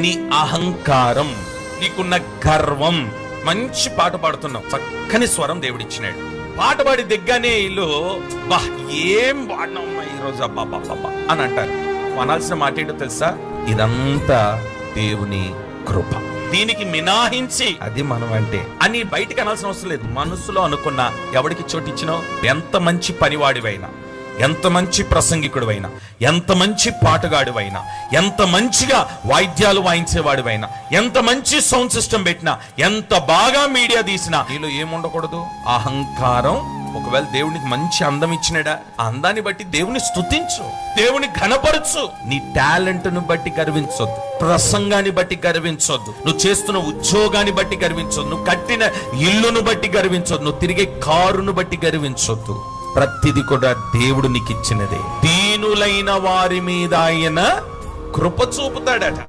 నీ అహంకారం, నీకున్న గర్వం. మంచి పాట పాడుతున్నావు, చక్కని స్వరం దేవుడిచ్చినాడు. పాట పాడి దిగ్గానే వీళ్ళు బా ఏం పాడినామ్మా ఈరోజు అబ్బా అని అంటారు. అనాల్సిన మాట ఏంటో తెలుసా? ఇదంతా దేవుని కృప. దీనికి మినాహించి అది మనం అంటే అని బయటికి అనాల్సిన అవసరం లేదు. మనసులో అనుకున్న ఎవడికి చోటు ఇచ్చినావు? ఎంత మంచి పనివాడివైనా, ఎంత మంచి ప్రసంగికుడివైనా, ఎంత మంచి పాటగాడివైనా, ఎంత మంచిగా వాయిద్యాలు వాయించేవాడివైనా, ఎంత మంచి సౌండ్ సిస్టమ్ పెట్టినా, ఎంత బాగా మీడియా తీసినా నీలో ఏముండకూడదు? అహంకారం. ఒకవేళ దేవునికి మంచి అందం ఇచ్చినాడా, అందాన్ని బట్టి దేవుని స్తుతించు, దేవుని ఘనపరచు. నీ టాలెంట్ ను బట్టి గర్వించొద్దు, ప్రసంగాన్ని బట్టి గర్వించొద్దు, నువ్వు చేస్తున్న ఉద్యోగాన్ని బట్టి గర్వించొద్దు, నువ్వు కట్టిన ఇల్లును బట్టి గర్వించొద్దు, నువ్వు తిరిగే కారును బట్టి గర్వించొద్దు. ప్రతిది కూడా దేవుడు నీకు ఇచ్చినదే. దీనులైన వారి మీద ఆయన కృప చూపుతాడట.